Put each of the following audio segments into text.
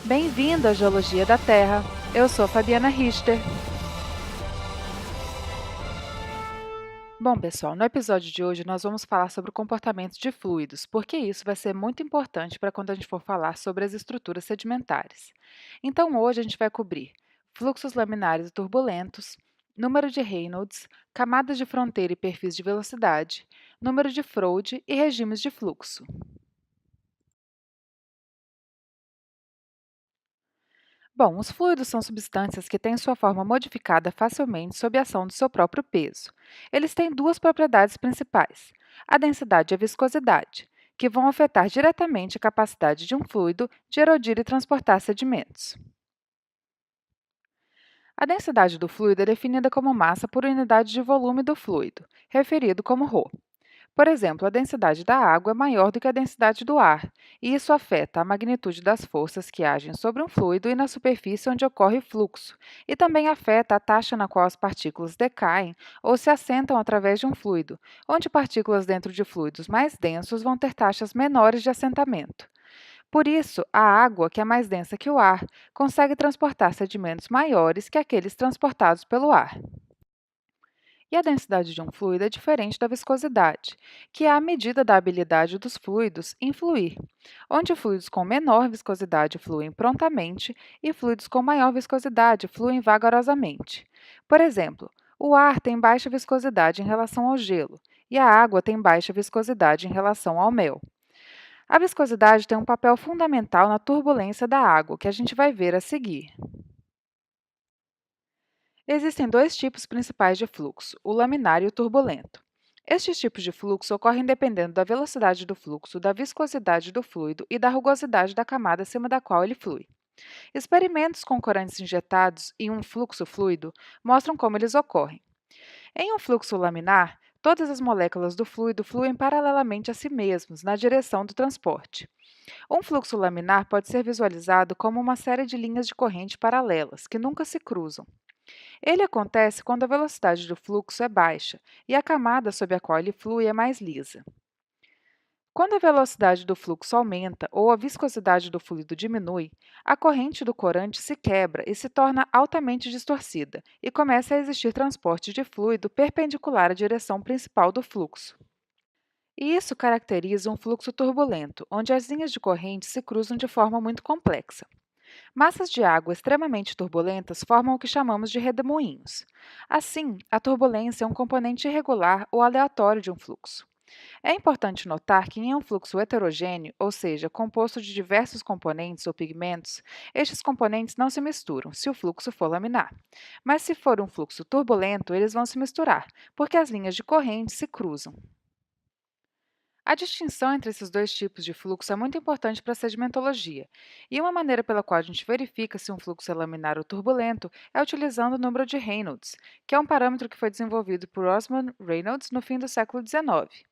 Bem-vindo à Geologia da Terra. Eu sou Fabiana Richter. Bom, pessoal, no episódio de hoje nós vamos falar sobre o comportamento de fluidos, porque isso vai ser muito importante para quando a gente for falar sobre as estruturas sedimentares. Então, hoje a gente vai cobrir fluxos laminares e turbulentos, número de Reynolds, camadas de fronteira e perfis de velocidade, número de Froude e regimes de fluxo. Bom, os fluidos são substâncias que têm sua forma modificada facilmente sob a ação do seu próprio peso. Eles têm duas propriedades principais: a densidade e a viscosidade, que vão afetar diretamente a capacidade de um fluido de erodir e transportar sedimentos. A densidade do fluido é definida como massa por unidade de volume do fluido, referido como ρ. Por exemplo, a densidade da água é maior do que a densidade do ar, e isso afeta a magnitude das forças que agem sobre um fluido e na superfície onde ocorre o fluxo, e também afeta a taxa na qual as partículas decaem ou se assentam através de um fluido, onde partículas dentro de fluidos mais densos vão ter taxas menores de assentamento. Por isso, a água, que é mais densa que o ar, consegue transportar sedimentos maiores que aqueles transportados pelo ar. E a densidade de um fluido é diferente da viscosidade, que é a medida da habilidade dos fluidos em fluir, onde fluidos com menor viscosidade fluem prontamente e fluidos com maior viscosidade fluem vagarosamente. Por exemplo, o ar tem baixa viscosidade em relação ao gelo e a água tem baixa viscosidade em relação ao mel. A viscosidade tem um papel fundamental na turbulência da água, que a gente vai ver a seguir. Existem dois tipos principais de fluxo, o laminar e o turbulento. Estes tipos de fluxo ocorrem dependendo da velocidade do fluxo, da viscosidade do fluido e da rugosidade da camada acima da qual ele flui. Experimentos com corantes injetados em um fluxo fluido mostram como eles ocorrem. Em um fluxo laminar, todas as moléculas do fluido fluem paralelamente a si mesmos, na direção do transporte. Um fluxo laminar pode ser visualizado como uma série de linhas de corrente paralelas, que nunca se cruzam. Ele acontece quando a velocidade do fluxo é baixa e a camada sob a qual ele flui é mais lisa. Quando a velocidade do fluxo aumenta ou a viscosidade do fluido diminui, a corrente do corante se quebra e se torna altamente distorcida, e começa a existir transporte de fluido perpendicular à direção principal do fluxo. E isso caracteriza um fluxo turbulento, onde as linhas de corrente se cruzam de forma muito complexa. Massas de água extremamente turbulentas formam o que chamamos de redemoinhos. Assim, a turbulência é um componente irregular ou aleatório de um fluxo. É importante notar que em um fluxo heterogêneo, ou seja, composto de diversos componentes ou pigmentos, estes componentes não se misturam se o fluxo for laminar. Mas se for um fluxo turbulento, eles vão se misturar, porque as linhas de corrente se cruzam. A distinção entre esses dois tipos de fluxo é muito importante para a sedimentologia, e uma maneira pela qual a gente verifica se um fluxo é laminar ou turbulento é utilizando o número de Reynolds, que é um parâmetro que foi desenvolvido por Osman Reynolds no fim do século XIX.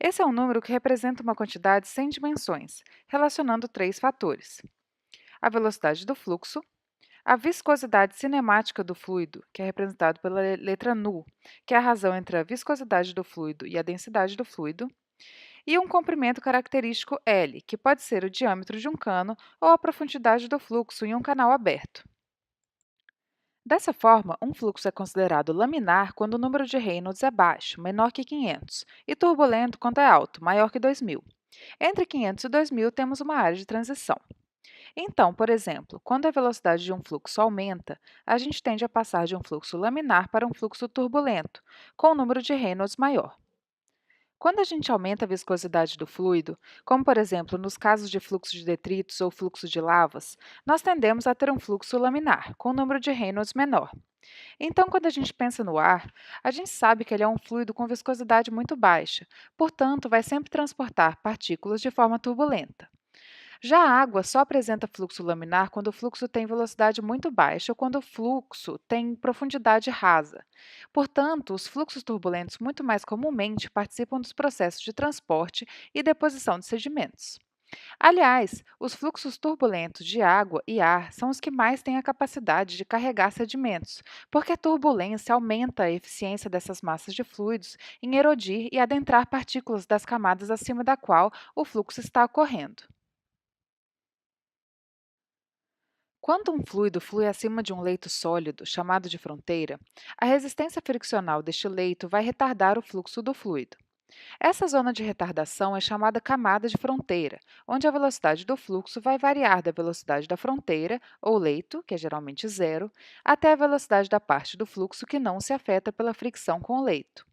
Esse é um número que representa uma quantidade sem dimensões, relacionando três fatores: a velocidade do fluxo, a viscosidade cinemática do fluido, que é representado pela letra nu, que é a razão entre a viscosidade do fluido e a densidade do fluido, e um comprimento característico L, que pode ser o diâmetro de um cano ou a profundidade do fluxo em um canal aberto. Dessa forma, um fluxo é considerado laminar quando o número de Reynolds é baixo, menor que 500, e turbulento quando é alto, maior que 2000. Entre 500 e 2000 temos uma área de transição. Então, por exemplo, quando a velocidade de um fluxo aumenta, a gente tende a passar de um fluxo laminar para um fluxo turbulento, com um número de Reynolds maior. Quando a gente aumenta a viscosidade do fluido, como por exemplo nos casos de fluxo de detritos ou fluxo de lavas, nós tendemos a ter um fluxo laminar, com um número de Reynolds menor. Então, quando a gente pensa no ar, a gente sabe que ele é um fluido com viscosidade muito baixa, portanto, vai sempre transportar partículas de forma turbulenta. Já a água só apresenta fluxo laminar quando o fluxo tem velocidade muito baixa ou quando o fluxo tem profundidade rasa. Portanto, os fluxos turbulentos muito mais comumente participam dos processos de transporte e deposição de sedimentos. Aliás, os fluxos turbulentos de água e ar são os que mais têm a capacidade de carregar sedimentos, porque a turbulência aumenta a eficiência dessas massas de fluidos em erodir e adentrar partículas das camadas acima da qual o fluxo está ocorrendo. Quando um fluido flui acima de um leito sólido, chamado de fronteira, a resistência friccional deste leito vai retardar o fluxo do fluido. Essa zona de retardação é chamada camada de fronteira, onde a velocidade do fluxo vai variar da velocidade da fronteira, ou leito, que é geralmente zero, até a velocidade da parte do fluxo que não se afeta pela fricção com o leito.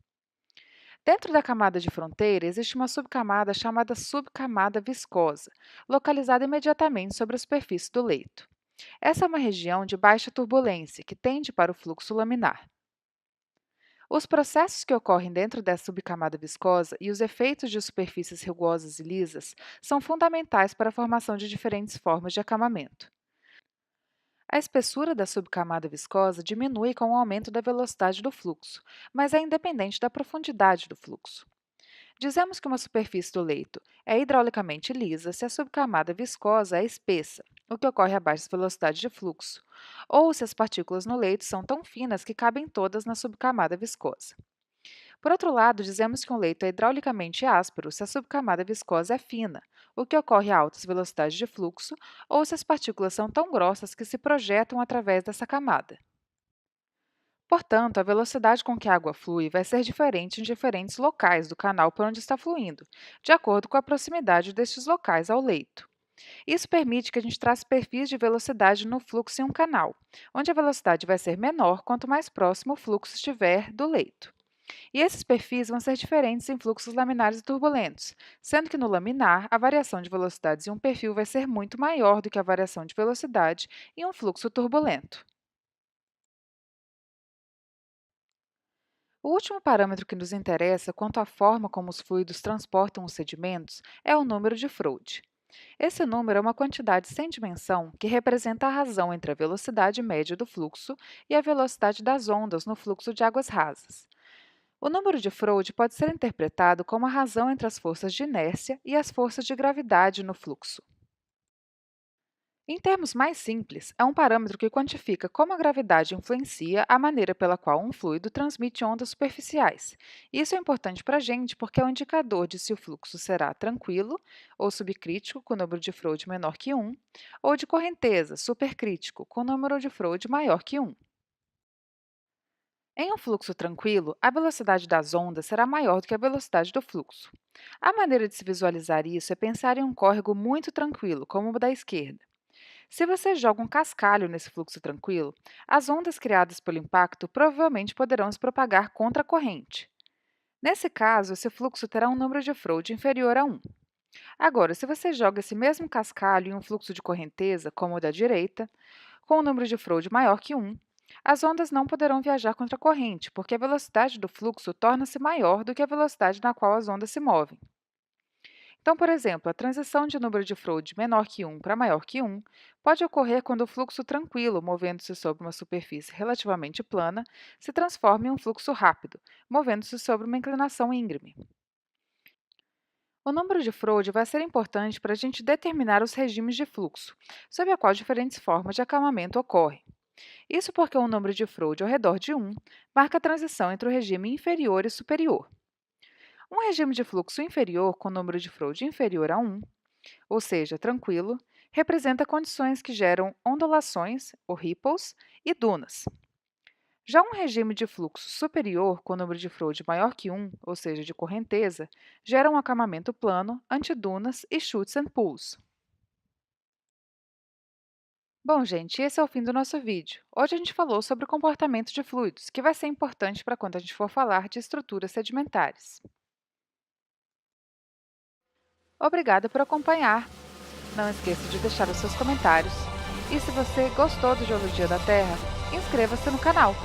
Dentro da camada de fronteira, existe uma subcamada chamada subcamada viscosa, localizada imediatamente sobre a superfície do leito. Essa é uma região de baixa turbulência, que tende para o fluxo laminar. Os processos que ocorrem dentro dessa subcamada viscosa e os efeitos de superfícies rugosas e lisas são fundamentais para a formação de diferentes formas de acamamento. A espessura da subcamada viscosa diminui com o aumento da velocidade do fluxo, mas é independente da profundidade do fluxo. Dizemos que uma superfície do leito é hidraulicamente lisa se a subcamada viscosa é espessa, o que ocorre a baixa velocidade de fluxo, ou se as partículas no leito são tão finas que cabem todas na subcamada viscosa. Por outro lado, dizemos que um leito é hidraulicamente áspero se a subcamada viscosa é fina, o que ocorre a altas velocidades de fluxo, ou se as partículas são tão grossas que se projetam através dessa camada. Portanto, a velocidade com que a água flui vai ser diferente em diferentes locais do canal por onde está fluindo, de acordo com a proximidade destes locais ao leito. Isso permite que a gente trace perfis de velocidade no fluxo em um canal, onde a velocidade vai ser menor quanto mais próximo o fluxo estiver do leito. E esses perfis vão ser diferentes em fluxos laminares e turbulentos, sendo que no laminar, a variação de velocidades em um perfil vai ser muito maior do que a variação de velocidade em um fluxo turbulento. O último parâmetro que nos interessa quanto à forma como os fluidos transportam os sedimentos é o número de Froude. Esse número é uma quantidade sem dimensão que representa a razão entre a velocidade média do fluxo e a velocidade das ondas no fluxo de águas rasas. O número de Froude pode ser interpretado como a razão entre as forças de inércia e as forças de gravidade no fluxo. Em termos mais simples, é um parâmetro que quantifica como a gravidade influencia a maneira pela qual um fluido transmite ondas superficiais. Isso é importante para a gente porque é um indicador de se o fluxo será tranquilo ou subcrítico, com número de Froude menor que 1, ou de correnteza, supercrítico, com número de Froude maior que 1. Em um fluxo tranquilo, a velocidade das ondas será maior do que a velocidade do fluxo. A maneira de se visualizar isso é pensar em um córrego muito tranquilo, como o da esquerda. Se você joga um cascalho nesse fluxo tranquilo, as ondas criadas pelo impacto provavelmente poderão se propagar contra a corrente. Nesse caso, esse fluxo terá um número de Froude inferior a 1. Agora, se você joga esse mesmo cascalho em um fluxo de correnteza, como o da direita, com um número de Froude maior que 1, as ondas não poderão viajar contra a corrente, porque a velocidade do fluxo torna-se maior do que a velocidade na qual as ondas se movem. Então, por exemplo, a transição de número de Froude menor que 1 para maior que 1 pode ocorrer quando o fluxo tranquilo, movendo-se sobre uma superfície relativamente plana, se transforma em um fluxo rápido, movendo-se sobre uma inclinação íngreme. O número de Froude vai ser importante para a gente determinar os regimes de fluxo, sob a qual diferentes formas de acalmamento ocorrem. Isso porque o número de Froude ao redor de 1 marca a transição entre o regime inferior e superior. Um regime de fluxo inferior com número de Froude inferior a 1, ou seja, tranquilo, representa condições que geram ondulações, ou ripples, e dunas. Já um regime de fluxo superior com número de Froude maior que 1, ou seja, de correnteza, gera um acamamento plano, antidunas e chutes and pulls. Bom, gente, esse é o fim do nosso vídeo. Hoje a gente falou sobre o comportamento de fluidos, que vai ser importante para quando a gente for falar de estruturas sedimentares. Obrigada por acompanhar! Não esqueça de deixar os seus comentários. E se você gostou do Geologia da Terra, inscreva-se no canal.